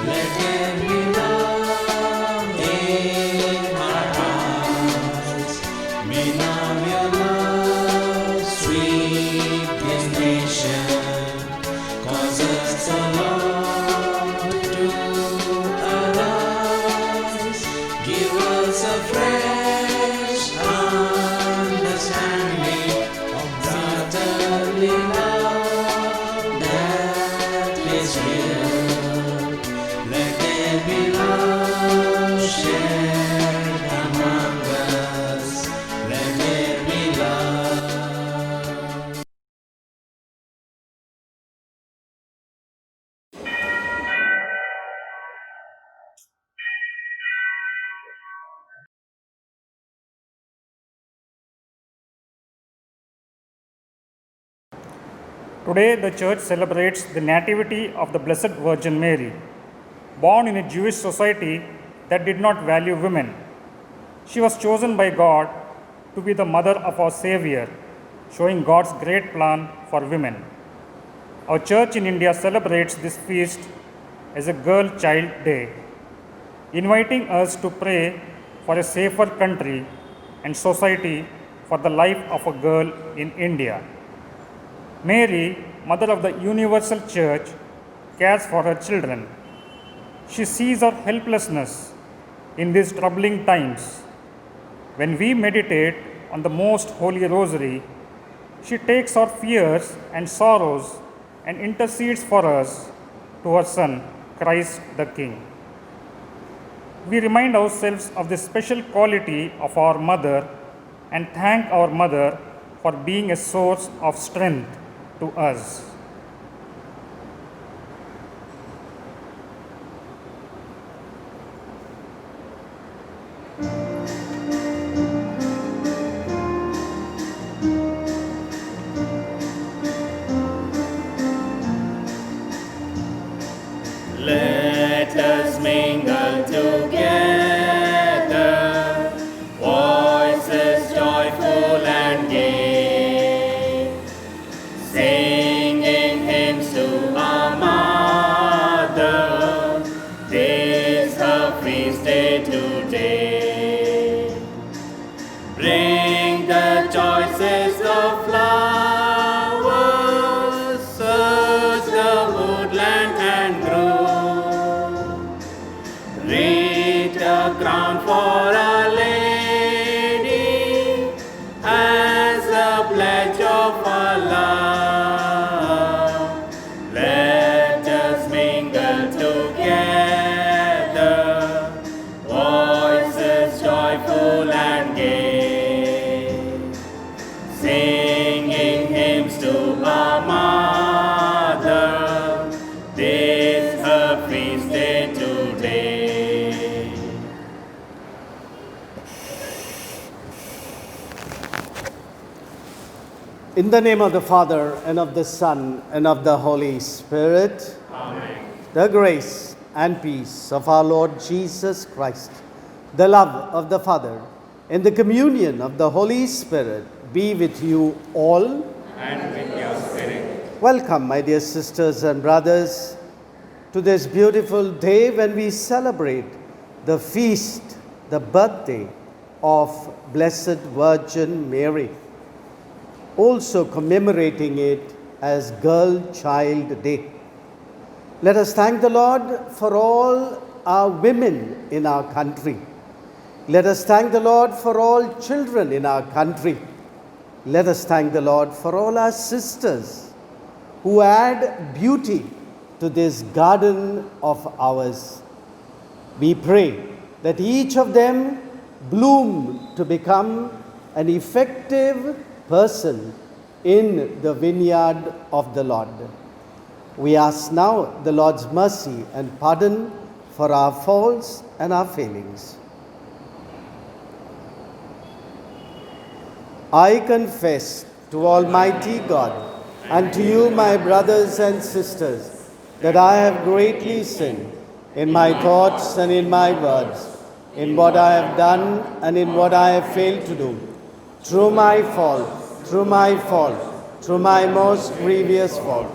Let there be love in our hearts. May now your love sweep this nation. Cause us, O Lord, to arise. Give us a fresh understanding of brotherly love that is real. Let there be love shared among us. Let there be love. Today, the Church celebrates the Nativity of the Blessed Virgin Mary. Born in a Jewish society that did not value women, she was chosen by God to be the mother of our Savior, showing God's great plan for women. Our Church in India celebrates this feast as a Girl Child Day, inviting us to pray for a safer country and society for the life of a girl in India. Mary, Mother of the Universal Church, cares for her children. She sees our helplessness in these troubling times. When we meditate on the Most Holy Rosary, she takes our fears and sorrows and intercedes for us to her Son, Christ the King. We remind ourselves of the special quality of our Mother and thank our Mother for being a source of strength to us. Let us mingle together, voices joyful and gay, singing hymns to our Mother. This her feast day today. Bring the choicest of flowers, search the woodland and grove. Reach a crown for Our Lady as a pledge of our love. Let us mingle together, voices joyful and gay, singing hymns to our Mother. This her feast day today. In the name of the Father, and of the Son, and of the Holy Spirit. Amen. The grace and peace of our Lord Jesus Christ, the love of the Father, and the communion of the Holy Spirit be with you all. And with your spirit. Welcome, my dear sisters and brothers, to this beautiful day when we celebrate the feast, the birthday of Blessed Virgin Mary, also commemorating it as Girl Child Day. Let us thank the Lord for all our women in our country. Let us thank the Lord for all children in our country. Let us thank the Lord for all our sisters who add beauty to this garden of ours. We pray that each of them bloom to become an effective person in the vineyard of the Lord. We ask now the Lord's mercy and pardon for our faults and our failings. I confess to Almighty God and to you, my brothers and sisters, that I have greatly sinned in my thoughts and in my words, in what I have done and in what I have failed to do, through my fault, through my most grievous fault.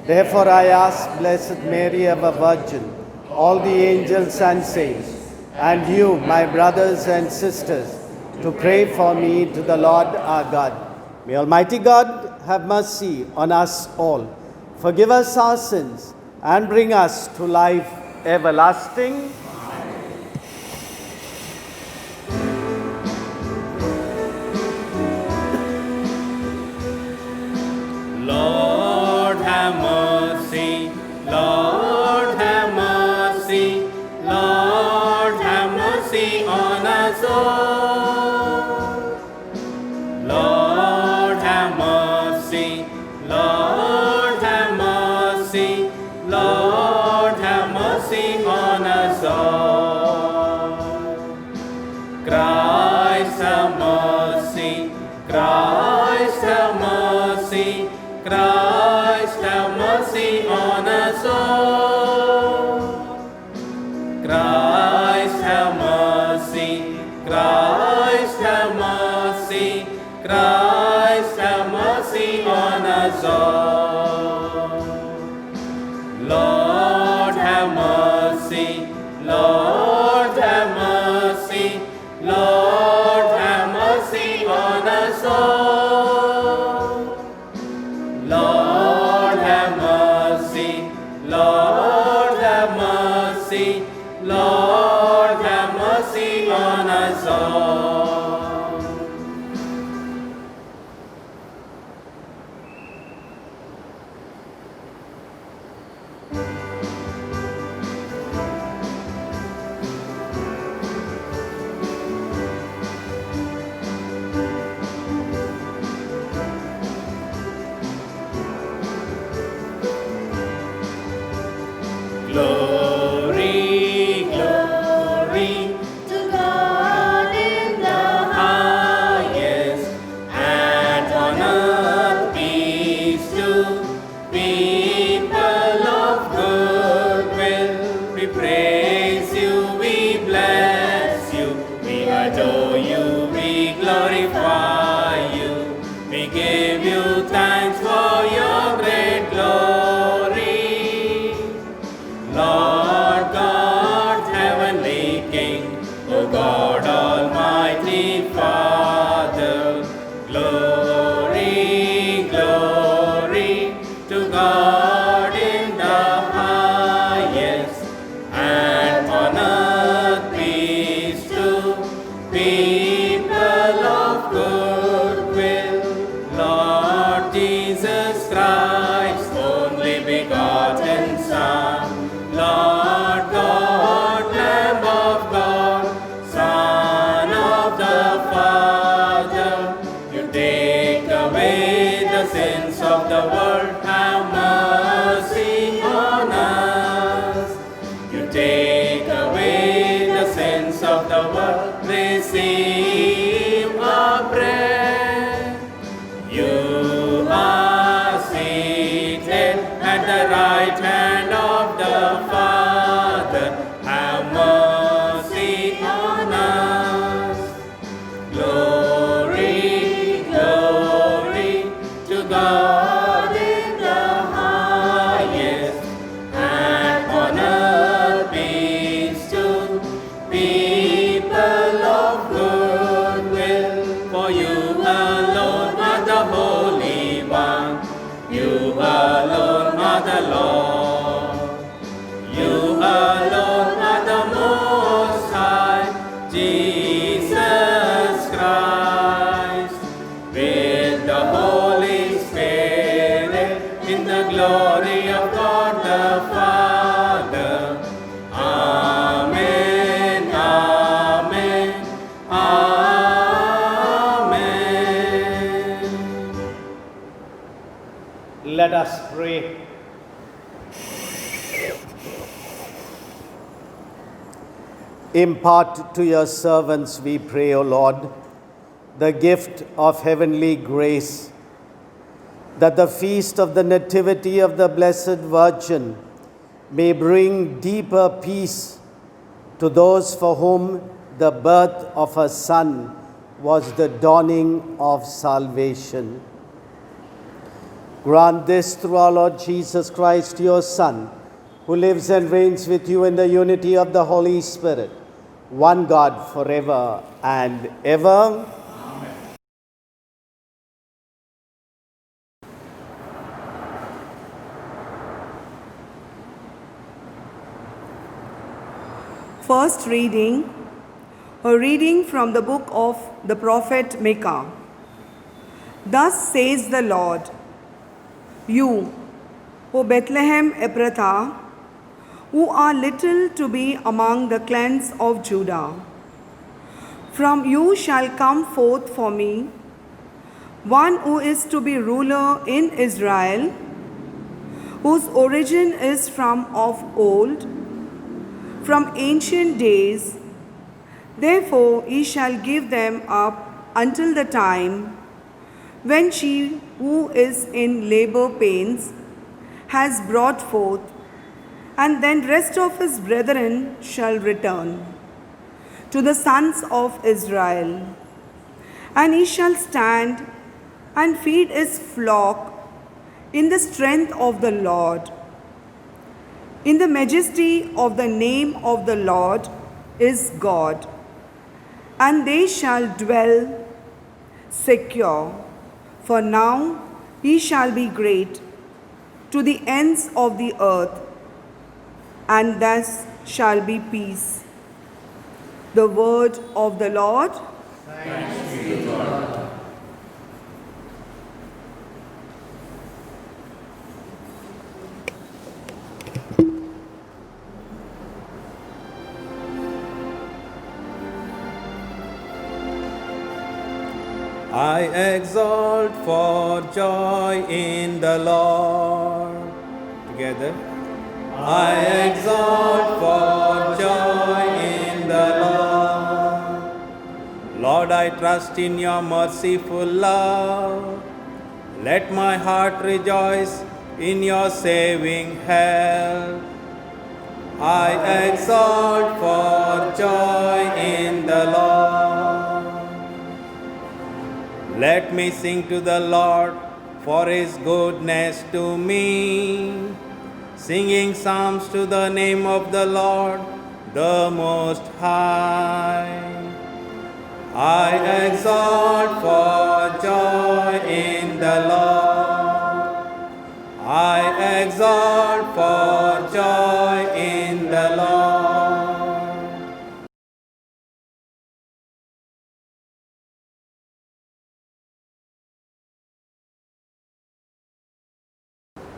Therefore I ask Blessed Mary, ever Virgin, all the angels and saints, and you, my brothers and sisters, to pray for me to the Lord our God. May Almighty God have mercy on us all, forgive us our sins, and bring us to life everlasting. Lord have mercy, Lord have mercy, Lord have mercy on us all. Lord have mercy, Lord have mercy, Lord have mercy on us all. Christ have mercy, Christ have mercy, Christ have mercy on us all. Christ have mercy, Christ have mercy, Christ have mercy on us all. Lord have mercy, Lord have mercy, Lord have mercy on us all. Lord have mercy, Lord have mercy, Lord have mercy on us all. Glory, glory To God in the highest, and on earth peace to people of good will. We praise you, we bless you, we adore you, we glorify you. We give you thanks for your great glory. Lord God, heavenly King, O God, Almighty Father, glory, glory to God in the highest, and on earth peace to people of good will. Lord Jesus Christ, only begotten Son, Lord God, Lamb of God, Son of the Father, you take away the sins of the world, have mercy on us. You take away the sins of the world, receive our prayer. You are seated at the right hand of the Father, have mercy on us. Glory, glory to God in the highest, and on earth peace to people of good will. For you alone are the Holy One, you alone are the Lord, you alone are the Most High, Jesus Christ, with the Holy Spirit, in the glory of God the Father. Amen, amen, amen. Let us pray. Impart to your servants, we pray, O Lord, the gift of heavenly grace, that the feast of the Nativity of the Blessed Virgin may bring deeper peace to those for whom the birth of a Son was the dawning of salvation. Grant this through our Lord Jesus Christ, your Son, who lives and reigns with you in the unity of the Holy Spirit, one God forever and ever. First reading, a reading from the book of the prophet Micah. Thus says the Lord, you, O Bethlehem Ephrathah, who are little to be among the clans of Judah, from you shall come forth for me one who is to be ruler in Israel, whose origin is from of old, from ancient days. Therefore he shall give them up until the time when she who is in labor pains has brought forth, and then rest of his brethren shall return to the sons of Israel. And he shall stand and feed his flock in the strength of the Lord. In the majesty of the name of the Lord is God, and they shall dwell secure. For now he shall be great to the ends of the earth, and thus shall be peace. The word of the Lord. Thanks be to God. I exalt for joy in the Lord. Together. I exalt for joy in the Lord. Lord, I trust in your merciful love. Let my heart rejoice in your saving help. I exalt for joy in the Lord. Let me sing to the Lord for his goodness to me, singing psalms to the name of the Lord, the Most High. I exalt for joy in the Lord. I exalt for joy in the Lord.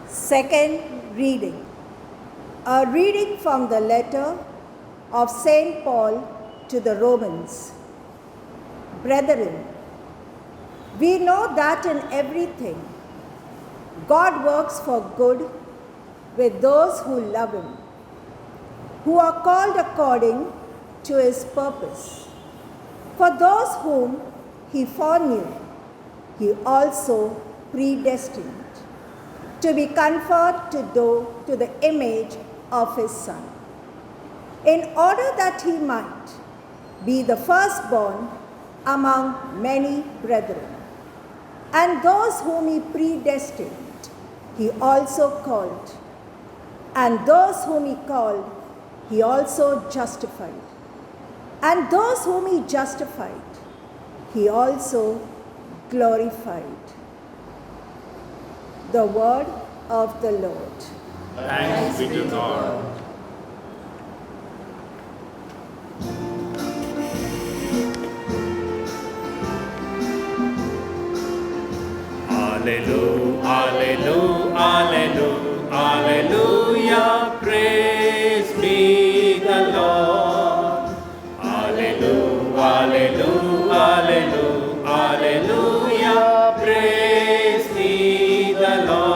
Second reading. A reading from the letter of St. Paul to the Romans. Brethren, we know that in everything God works for good with those who love him, who are called according to his purpose. For those whom he foreknew, he also predestined to be conformed to the image of his Son, in order that he might be the firstborn among many brethren. And those whom he predestined, he also called. And those whom he called, he also justified. And those whom he justified, he also glorified. The word of the Lord. Thanks be to God. Hallelujah, hallelujah, hallelujah, hallelujah, praise be the Lord. Hallelujah, hallelujah, hallelujah, hallelujah, praise be the Lord.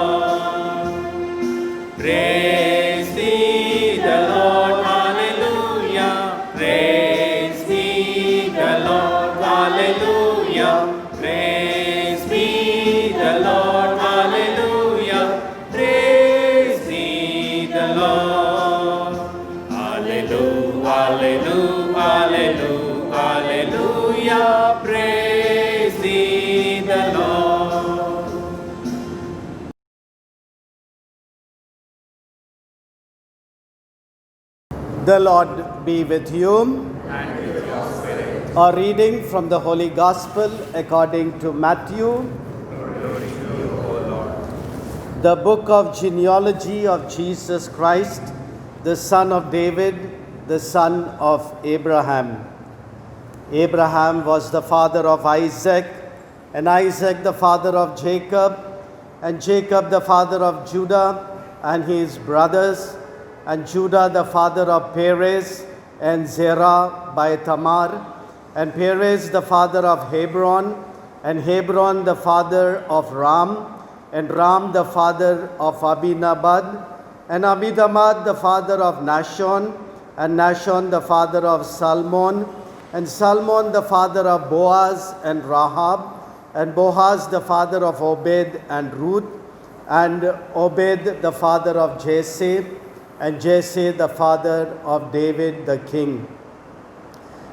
Praise be the Lord, hallelujah, praise be the Lord, hallelujah, praise be the Lord, hallelujah, praise be the Lord. Hallelujah, hallelujah, hallelujah, hallelujah, praise be the Lord. The Lord be with you. And with your spirit. A reading from the Holy Gospel according to Matthew. Glory to you, O Lord. The book of genealogy of Jesus Christ, the son of David, the son of Abraham. Abraham was the father of Isaac, and Isaac the father of Jacob, and Jacob the father of Judah and his brothers, and Judah the father of Perez and Zerah by Tamar, and Perez the father of Hebron, and Hebron the father of Ram, and Ram the father of Abinadab, and Abinadab the father of Nahshon, and Nahshon the father of Salmon, and Salmon the father of Boaz and Rahab, and Boaz the father of Obed and Ruth, and Obed the father of Jesse, and Jesse the father of David the king.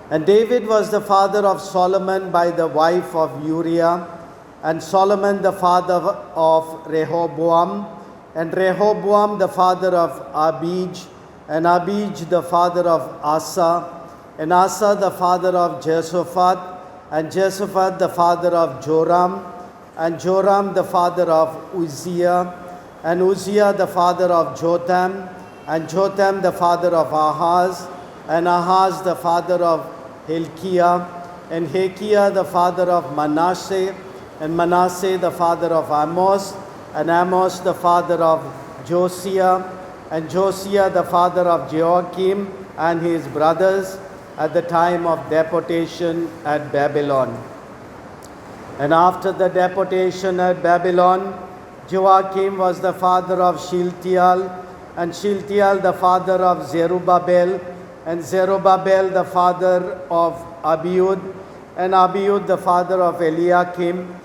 And David was the father of Solomon by the wife of Uriah, and Solomon the father of Rehoboam, and Rehoboam the father of Abij, and Abij the father of Asa, and Asa the father of Jehoshaphat, and Jehoshaphat the father of Joram, and Joram the father of Uzziah, and Uzziah the father of Jotham, and Jotham the father of Ahaz, and Ahaz the father of Hilkiah, and Hilkiah the father of Manasseh, and Manasseh the father of Amos, and Amos the father of Josiah, and Josiah the father of Joachim and his brothers, at the time of deportation at Babylon. And after the deportation at Babylon, Joachim was the father of Shealtiel, and Shealtiel the father of Zerubbabel, and Zerubbabel the father of Abiud, and Abiud the father of Eliakim,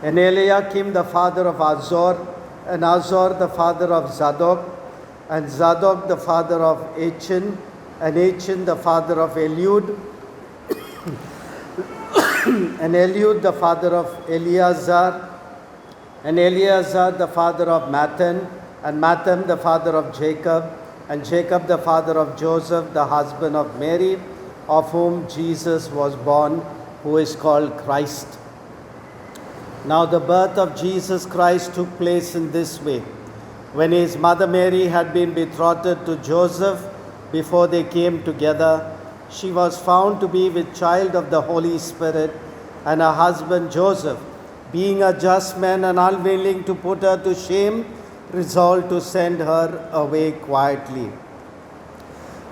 and Eliakim the father of Azor, and Azor the father of Zadok, and Zadok the father of Achin, and Achin the father of Eliud, and Eliud the father of Eleazar, and Eleazar the father of Mathan, and Mathan the father of Jacob, and Jacob the father of Joseph, the husband of Mary, of whom Jesus was born, who is called Christ. Now the birth of Jesus Christ took place in this way. When his mother Mary had been betrothed to Joseph, before they came together, she was found to be with child of the Holy Spirit, and her husband Joseph, being a just man and unwilling to put her to shame, resolved to send her away quietly.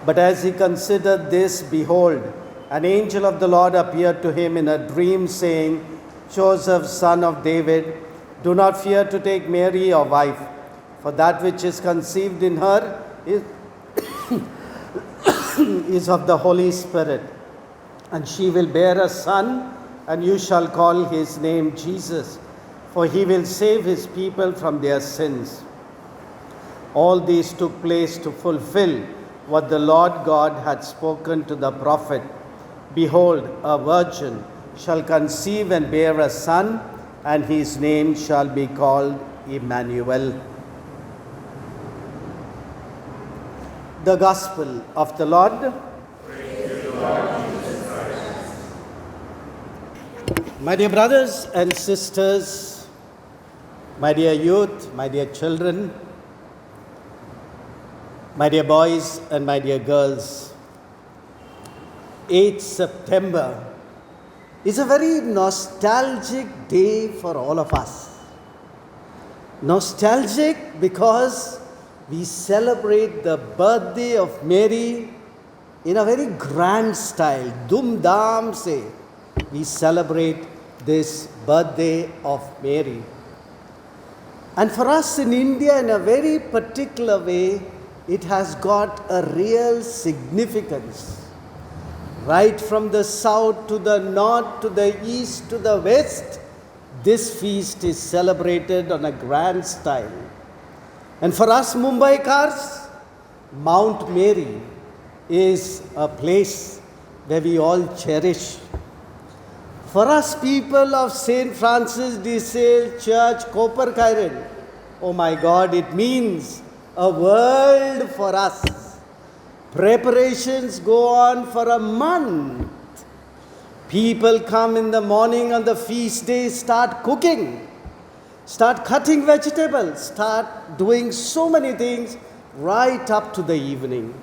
But as he considered this, behold, an angel of the Lord appeared to him in a dream, saying, Joseph, son of David, do not fear to take Mary your wife, for that which is conceived in her is of the Holy Spirit, and she will bear a son, and you shall call his name Jesus, for he will save his people from their sins. All these took place to fulfill what the Lord God had spoken to the prophet. Behold, a virgin shall conceive and bear a son, and his name shall be called Emmanuel. The Gospel of the Lord. Praise you, Lord Jesus Christ. My dear brothers and sisters, my dear youth, my dear children, my dear boys and my dear girls, 8th September is a very nostalgic day for all of us. Nostalgic because we celebrate the birthday of Mary in a very grand style. Dhum dham se we celebrate this birthday of Mary. And for us in India, in a very particular way, it has got a real significance. Right from the south to the north, to the east, to the west, this feast is celebrated on a grand style. And for us Mumbaikars, Mount Mary is a place where we all cherish. For us people of St. Francis de Sales Church, Koperkairen, oh my God, it means a world for us. Preparations go on for a month. People come in the morning on the feast day, start cooking, start cutting vegetables, start doing so many things right up to the evening.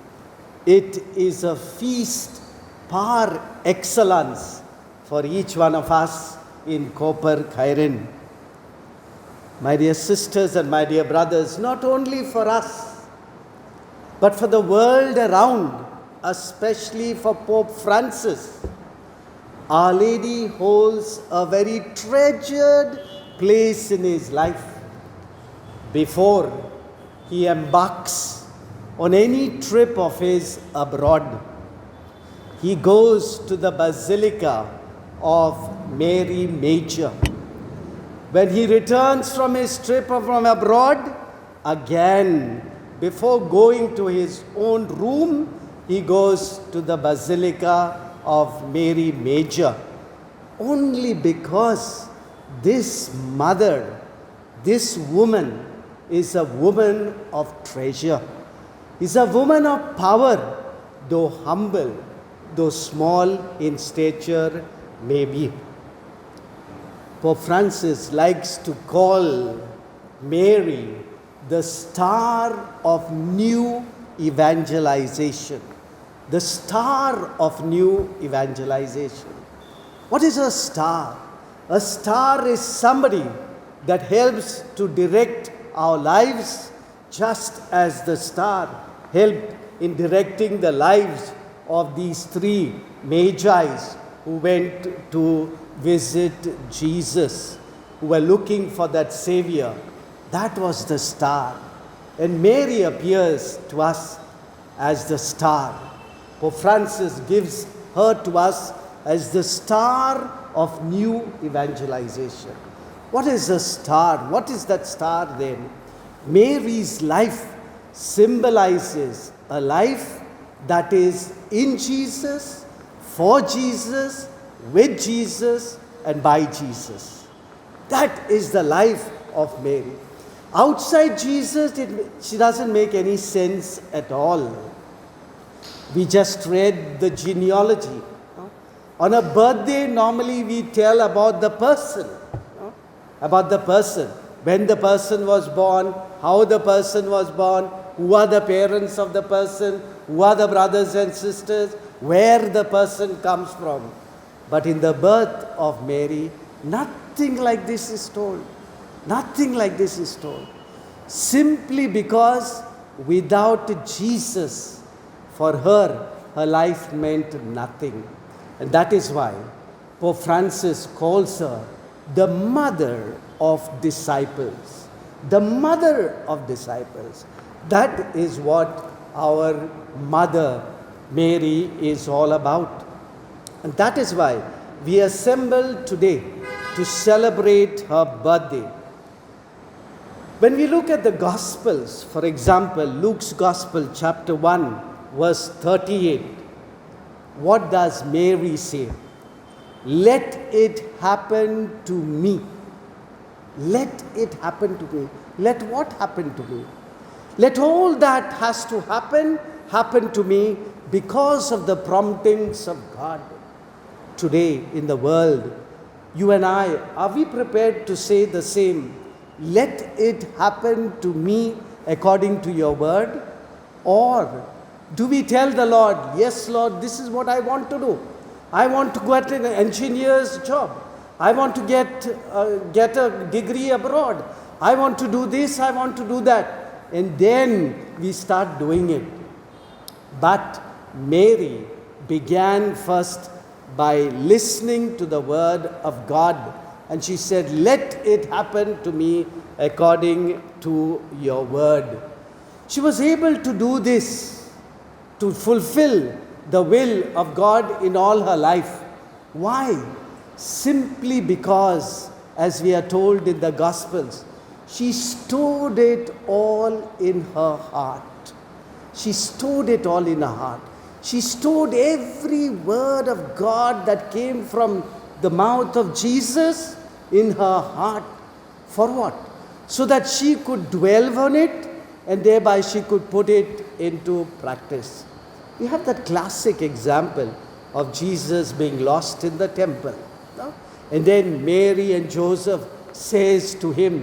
It is a feast par excellence for each one of us in Koper Khairin. My dear sisters and my dear brothers, not only for us, but for the world around, especially for Pope Francis, Our Lady holds a very treasured place in his life. Before he embarks on any trip of his abroad, he goes to the Basilica of Mary Major. When he returns from his trip from abroad, again, before going to his own room, he goes to the Basilica of Mary Major. Only because this mother, this woman, is a woman of treasure, is a woman of power, though humble, though small in stature may be. Pope Francis likes to call Mary the star of new evangelization. The star of new evangelization. What is a star? A star is somebody that helps to direct our lives, just as the star helped in directing the lives of these three magi's who went to visit Jesus, who were looking for that Savior. That was the star. And Mary appears to us as the star. Pope Francis gives her to us as the star of new evangelization. What is a star? What is that star then? Mary's life symbolizes a life that is in Jesus, for Jesus, with Jesus, and by Jesus. That is the life of Mary. Outside Jesus, she doesn't make any sense at all. We just read the genealogy. On a birthday, normally we tell about the person. About the person. When the person was born, how the person was born, who are the parents of the person, who are the brothers and sisters, where the person comes from. But in the birth of Mary, nothing like this is told. Nothing like this is told. Simply because without Jesus, for her, her life meant nothing. And that is why Pope Francis calls her the mother of disciples. The mother of disciples. That is what our mother Mary is all about. And that is why we assemble today to celebrate her birthday. When we look at the Gospels, for example, Luke's Gospel, chapter 1, verse 38, what does Mary say? Let it happen to me. Let it happen to me. Let what happen to me? Let all that has to happen to me because of the promptings of God. Today in the world, you and I, are we prepared to say the same? Let it happen to me according to your word? Or do we tell the Lord, yes, Lord, this is what I want to do. I want to get an engineer's job. I want to get a degree abroad. I want to do this, I want to do that. And then we start doing it. But Mary began first by listening to the word of God. And she said, let it happen to me according to your word. She was able to do this, to fulfill the will of God in all her life. Why? Simply because, as we are told in the Gospels, she stored it all in her heart. She stored it all in her heart. She stored every word of God that came from the mouth of Jesus in her heart. For what? So that she could dwell on it and thereby she could put it into practice. We have that classic example of Jesus being lost in the temple. No? And then Mary and Joseph says to him,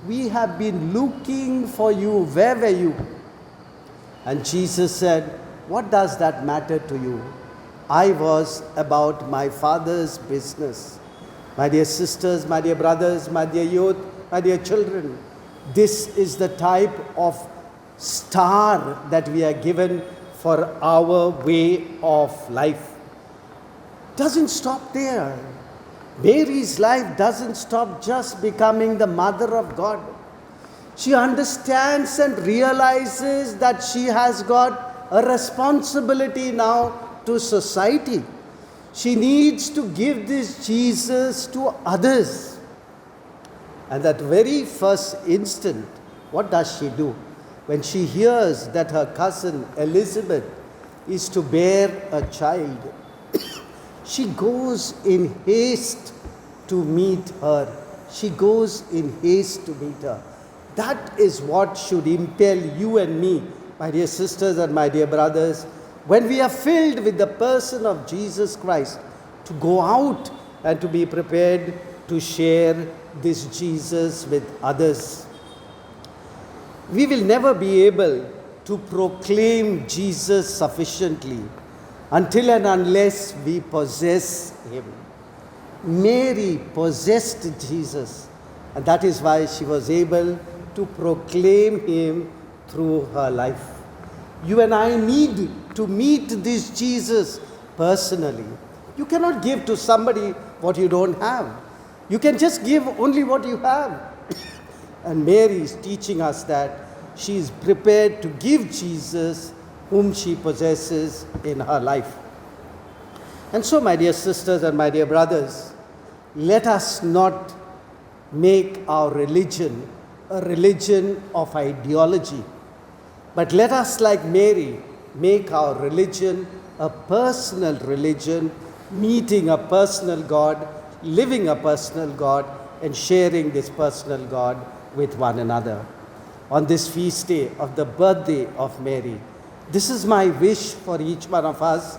"We have been looking for you. Where were you?" And Jesus said, "What does that matter to you? I was about my Father's business." My dear sisters, my dear brothers, my dear youth, my dear children, this is the type of star that we are given for our way of life. Doesn't stop there. Mary's life doesn't stop just becoming the mother of God. She understands and realizes that she has got a responsibility now to society. She needs to give this Jesus to others. And that very first instant, what does she do? When she hears that her cousin Elizabeth is to bear a child, she goes in haste to meet her. She goes in haste to meet her. That is what should impel you and me, my dear sisters and my dear brothers, when we are filled with the person of Jesus Christ, to go out and to be prepared to share this Jesus with others. We will never be able to proclaim Jesus sufficiently until and unless we possess him. Mary possessed Jesus, and that is why she was able to proclaim him through her life. You and I need to meet this Jesus personally. You cannot give to somebody what you don't have. You can just give only what you have. And Mary is teaching us that she is prepared to give Jesus whom she possesses in her life. And so, my dear sisters and my dear brothers, let us not make our religion a religion of ideology, but let us, like Mary, make our religion a personal religion, meeting a personal God, living a personal God, and sharing this personal God with one another. On this feast day of the birthday of Mary, this is my wish for each one of us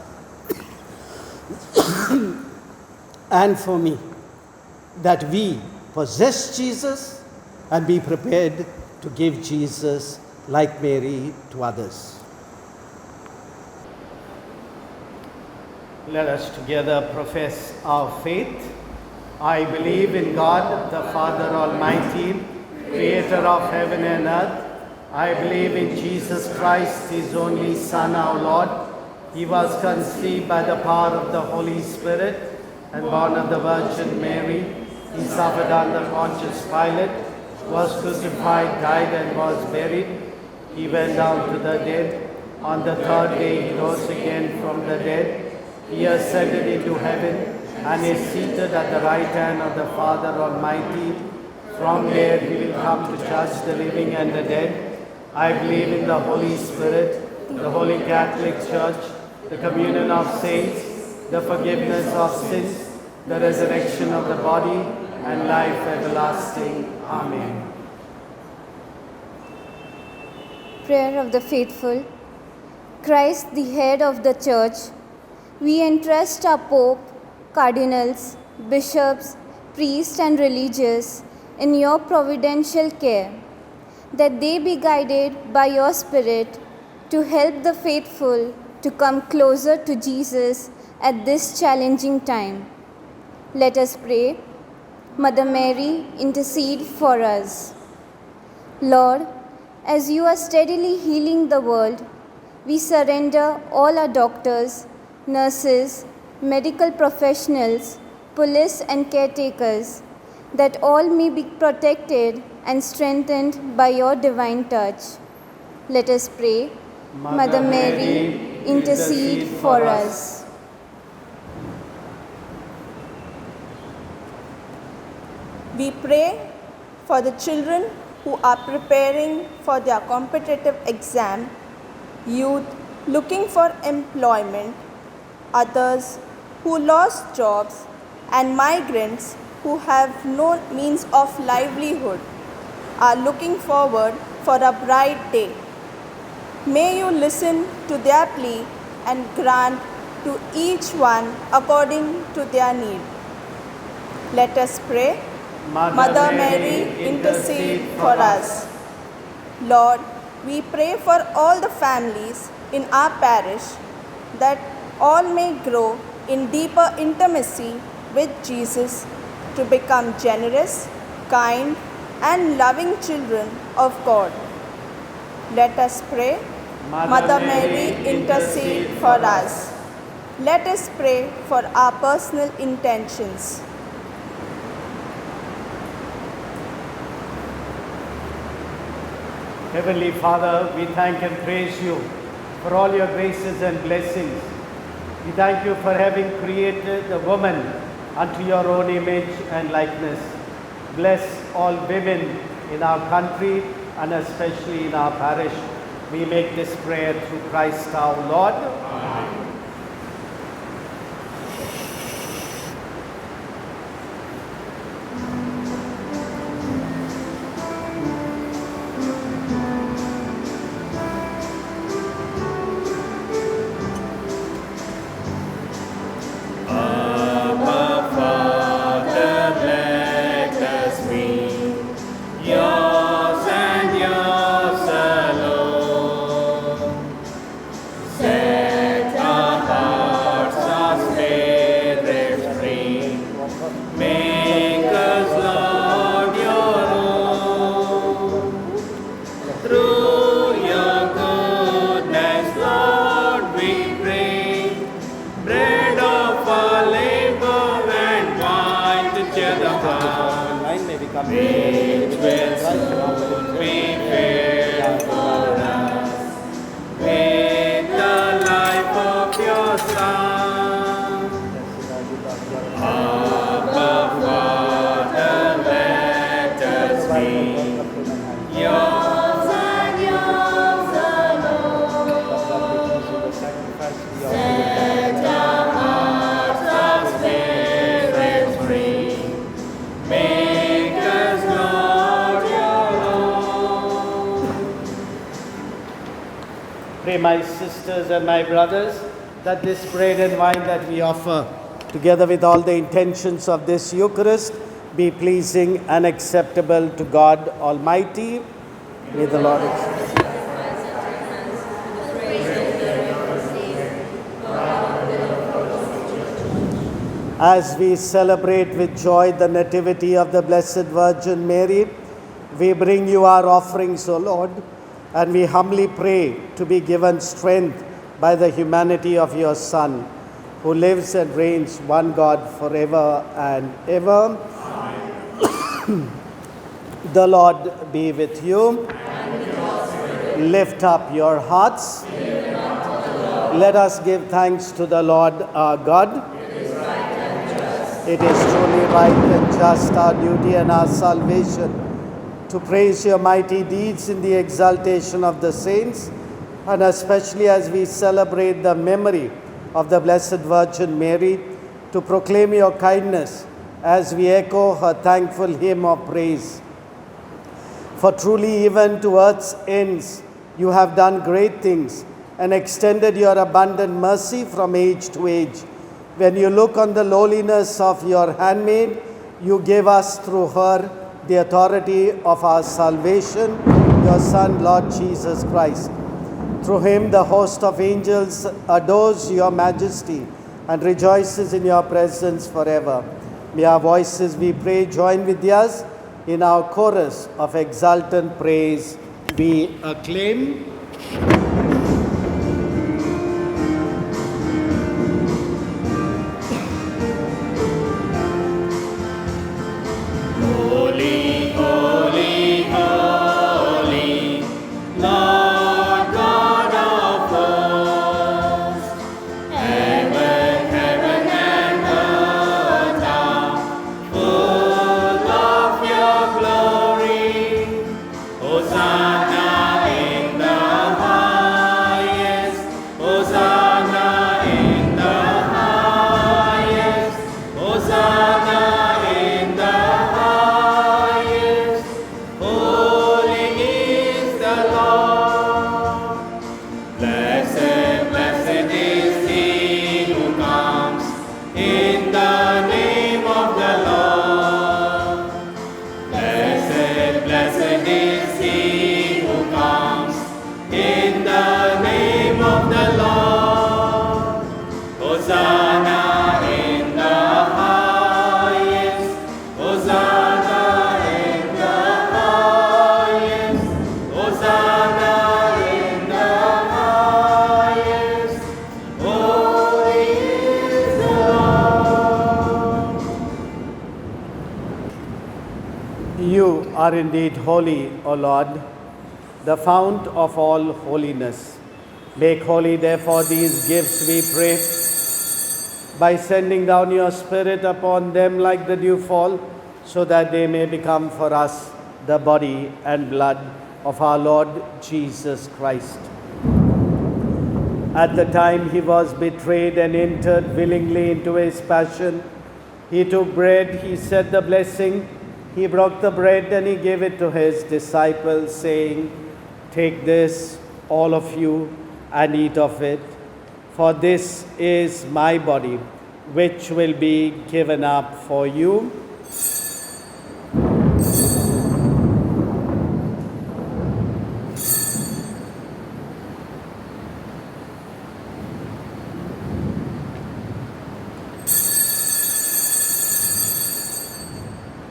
and for me, that we possess Jesus and be prepared to give Jesus, like Mary, to others. Let us together profess our faith. I believe in God, the Father Almighty, creator of heaven and earth. I believe in Jesus Christ, his only Son, our Lord. He was conceived by the power of the Holy Spirit and born of the Virgin Mary. He suffered under Pontius Pilate, was crucified, died, and was buried. He went down to the dead. On the third day he rose again from the dead. He ascended into heaven and is seated at the right hand of the Father Almighty. From there he will come to judge the living and the dead. I believe in the Holy Spirit, the Holy Catholic Church, the communion of saints, the forgiveness of sins, the resurrection of the body, and life everlasting. Amen. Prayer of the Faithful. Christ, the head of the Church, we entrust our Pope, cardinals, bishops, priests, and religious in your providential care, that they be guided by your Spirit to help the faithful to come closer to Jesus at this challenging time. Let us pray. Mother Mary, intercede for us. Lord, as you are steadily healing the world, we surrender all our doctors, nurses, medical professionals, police and caretakers, that all may be protected and strengthened by your divine touch. Let us pray. Mother Mary, intercede for us. We pray for the children who are preparing for their competitive exam, youth looking for employment, others who lost jobs, and migrants who have no means of livelihood are looking forward for a bright day. May you listen to their plea and grant to each one according to their need. Let us pray. Mother Mary, intercede for us. Lord, we pray for all the families in our parish that all may grow in deeper intimacy with Jesus to become generous, kind, and loving children of God. Let us pray. Mother Mary, intercede for us. Let us pray for our personal intentions. Heavenly Father, we thank and praise you for all your graces and blessings. We thank you for having created a woman unto your own image and likeness. Bless all women in our country and especially in our parish. We make this prayer through Christ our Lord. Amen. Pray, my sisters and my brothers, that this bread and wine that we offer, together with all the intentions of this Eucharist, be pleasing and acceptable to God Almighty. May the Lord accept. As we celebrate with joy the Nativity of the Blessed Virgin Mary, we bring you our offerings, O Lord, and we humbly pray to be given strength by the humanity of your Son, who lives and reigns one God forever and ever. Amen. The Lord be with you. And lift up your hearts. Let us give thanks to the Lord our God. It is truly right and just, our duty and our salvation, to praise your mighty deeds in the exaltation of the saints, and especially as we celebrate the memory of the Blessed Virgin Mary, to proclaim your kindness as we echo her thankful hymn of praise. For truly even to earth's ends you have done great things and extended your abundant mercy from age to age. When you look on the lowliness of your handmaid, you gave us through her the authority of our salvation, your Son, Lord Jesus Christ. Through him the host of angels adores your majesty and rejoices in your presence forever. May our voices, we pray, join with yours in our chorus of exultant praise. We acclaim. Holy is are indeed holy, O Lord, the fount of all holiness. Make holy, therefore, these gifts, we pray, by sending down your Spirit upon them like the dewfall, so that they may become for us the body and blood of our Lord Jesus Christ. At the time he was betrayed and entered willingly into his passion, he took bread, he said the blessing, he broke the bread and he gave it to his disciples, saying, "Take this, all of you, and eat of it, for this is my body, which will be given up for you."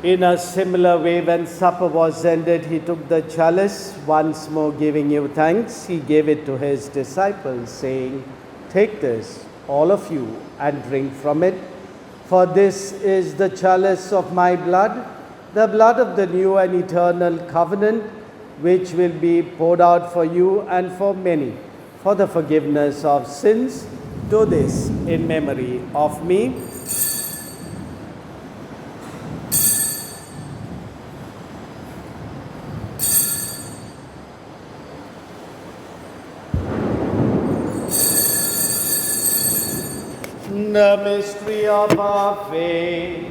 In a similar way, when supper was ended, he took the chalice, once more giving you thanks, he gave it to his disciples, saying, "Take this, all of you, and drink from it, for this is the chalice of my blood, the blood of the new and eternal covenant, which will be poured out for you and for many, for the forgiveness of sins. Do this in memory of me." The mystery of our faith.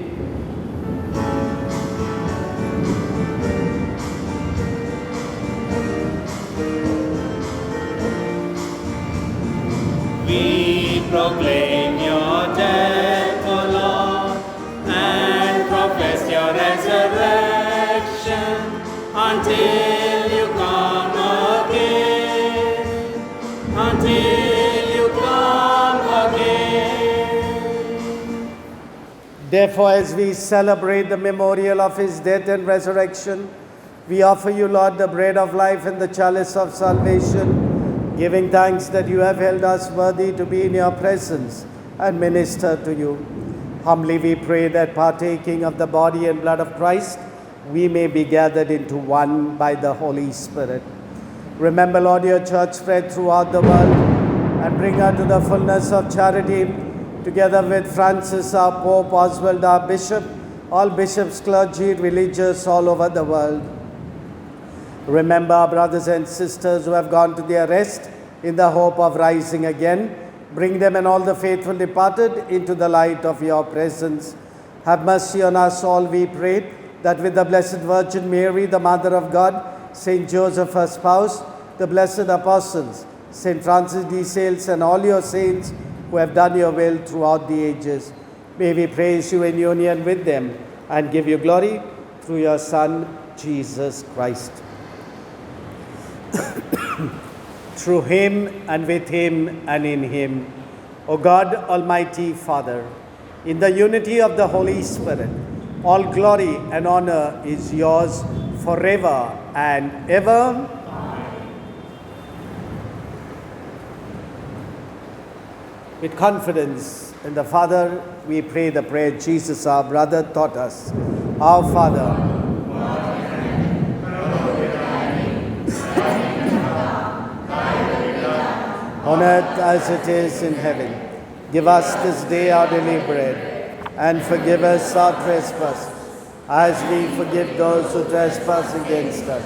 We proclaim your death, O Lord, and profess your resurrection until you come again. Until you come again. Therefore, as we celebrate the memorial of his death and resurrection, we offer you, Lord, the bread of life and the chalice of salvation, giving thanks that you have held us worthy to be in your presence and minister to you. Humbly we pray that, partaking of the body and blood of Christ, we may be gathered into one by the Holy Spirit. Remember, Lord, your church spread throughout the world, and bring her to the fullness of charity, together with Francis, our Pope, Oswald, our Bishop, all bishops, clergy, religious all over the world. Remember our brothers and sisters who have gone to their rest in the hope of rising again. Bring them and all the faithful departed into the light of your presence. Have mercy on us all, we pray, that with the Blessed Virgin Mary, the Mother of God, Saint Joseph, her spouse, the blessed apostles, Saint Francis de Sales, and all your saints who have done your will throughout the ages, may we praise you in union with them and give you glory through your Son, Jesus Christ. Through him and with him and in him, O God, Almighty Father, in the unity of the Holy Spirit, all glory and honor is yours forever and ever. With confidence in the Father, we pray the prayer Jesus, our brother, taught us. Our Father, on earth as it is in heaven, give us this day our daily bread, and forgive us our trespasses, as we forgive those who trespass against us.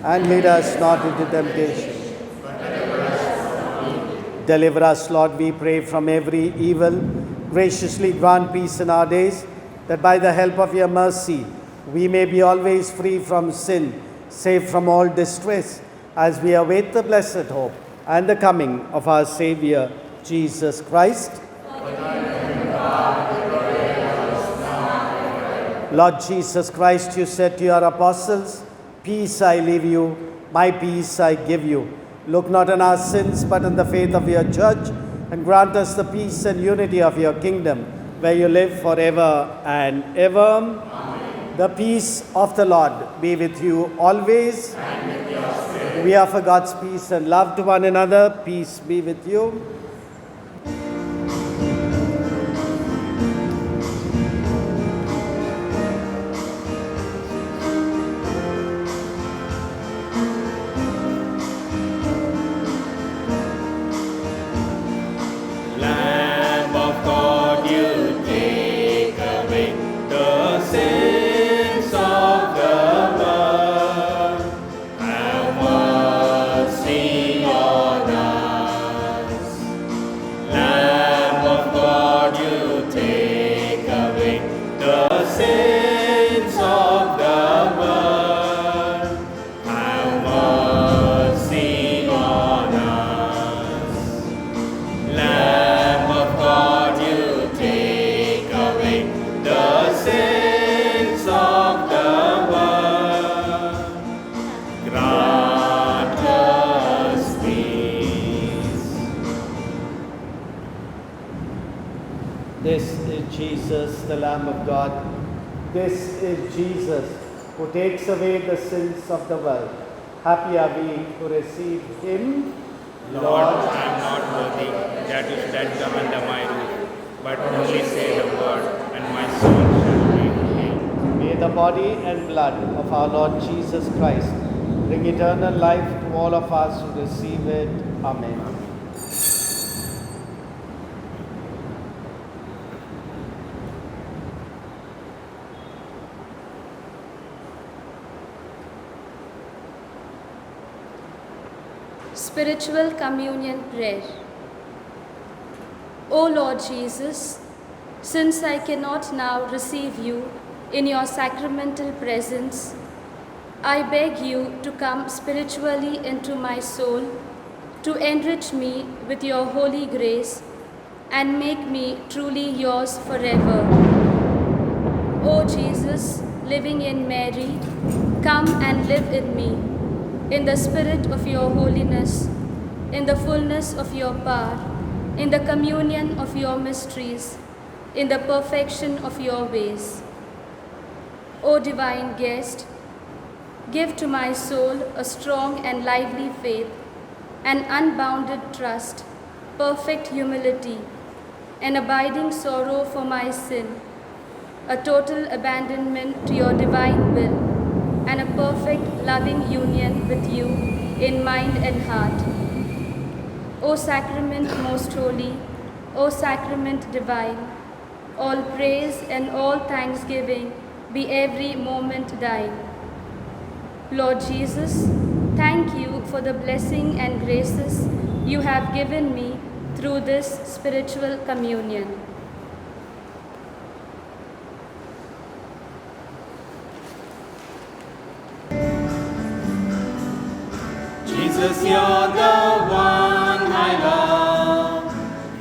And lead us not into temptation. Deliver us, Lord, we pray, from every evil. Graciously grant peace in our days, that by the help of your mercy we may be always free from sin, safe from all distress, as we await the blessed hope and the coming of our Savior, Jesus Christ. Lord Jesus Christ, you said to your apostles, "Peace I leave you, my peace I give you. Look not on our sins, but on the faith of your church, and grant us the peace and unity of your kingdom, where you live forever and ever." Amen. The peace of the Lord be with you always. And with your spirit. We offer God's peace and love to one another. Peace be with you. This is Jesus, the Lamb of God. This is Jesus who takes away the sins of the world. Happy are we who receive him. Lord, I am not worthy that you should come under my roof, but only say the word, and my soul shall be healed. May the body and blood of our Lord Jesus Christ bring eternal life to all of us who receive it. Amen. Spiritual Communion Prayer. O Lord Jesus, since I cannot now receive you in your sacramental presence, I beg you to come spiritually into my soul, to enrich me with your holy grace and make me truly yours forever. O Jesus, living in Mary, come and live in me, in the spirit of your holiness, in the fullness of your power, in the communion of your mysteries, in the perfection of your ways. O divine guest, give to my soul a strong and lively faith, an unbounded trust, perfect humility, an abiding sorrow for my sin, a total abandonment to your divine will, and a perfect loving union with you in mind and heart. O sacrament most holy, O sacrament divine, all praise and all thanksgiving be every moment thine. Lord Jesus, thank you for the blessing and graces you have given me through this spiritual communion. Jesus, you're the one I love.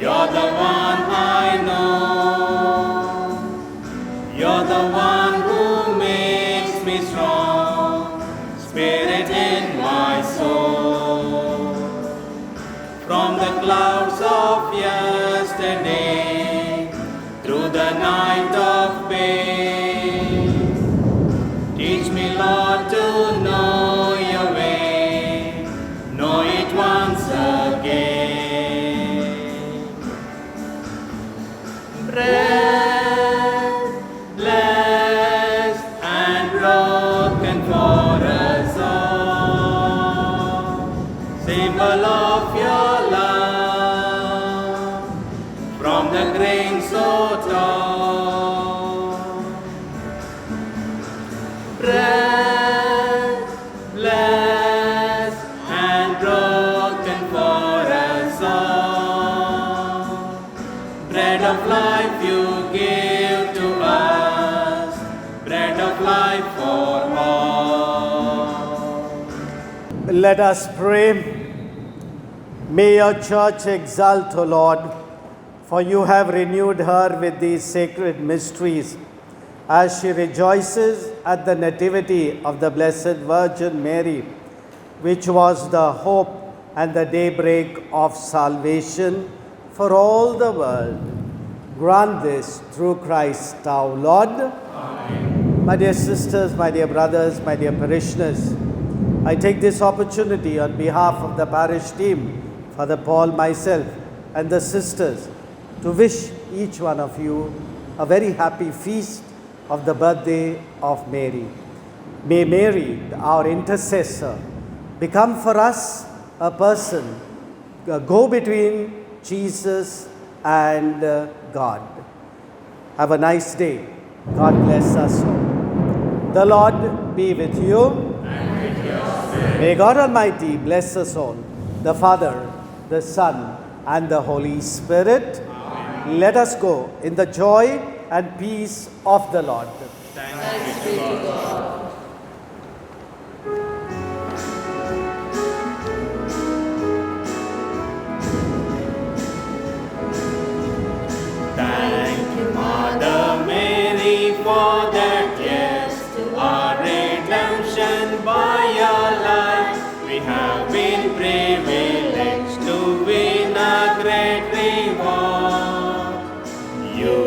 You're the one I know. You're the one who makes me strong. Spirit in my soul. From the clouds of yesterday, through the night of pain, teach me, Lord, to know your way, know it once again. Bread, blessed and broken for us all, symbol of your love, from the grain so tall. Bread, blessed and broken for us all. Bread of life you give to us, bread of life for all. Let us pray. May your church exult, O Lord, for you have renewed her with these sacred mysteries, as she rejoices at the nativity of the Blessed Virgin Mary, which was the hope and the daybreak of salvation for all the world. Grant this through Christ our Lord. Amen. My dear sisters, my dear brothers, my dear parishioners, I take this opportunity on behalf of the parish team, Father Paul, myself, and the sisters, to wish each one of you a very happy feast of the birthday of Mary. May Mary, our intercessor, become for us a person, a go-between Jesus and God. Have a nice day. God bless us all. The Lord be with you. And with your spirit. May God Almighty bless us all, the Father, the Son, and the Holy Spirit. Amen. Let us go in the joy and peace of the Lord. Thanks be to God. Thank you, Mother Mary, for that yes to our redemption by your life. We have been privileged to win a great reward. You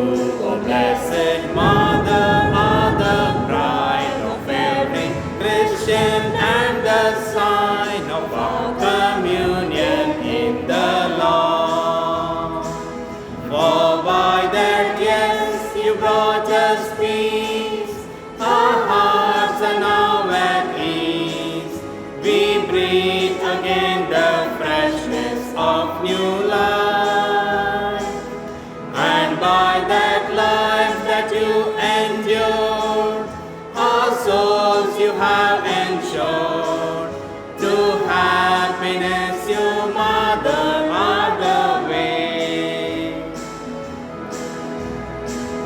new life. And by that life that you endured, our souls you have ensured. To happiness you, Mother, are the way.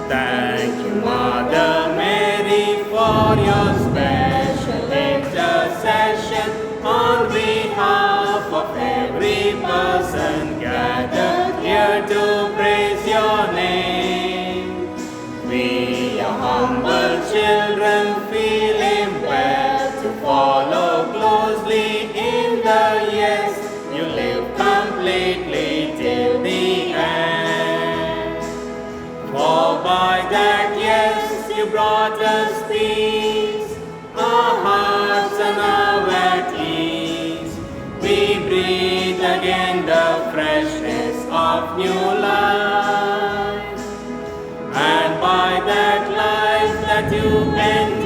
Thank you, Mother Mary, for your special intercession on behalf of every person gathered here to praise your name. We, your humble children, feel impelled to follow closely in the yes. You live completely till the end. For by that yes, you brought us peace. Our hearts are now at ease. We breathe again the freshness of new life. And by that life that you enjoy,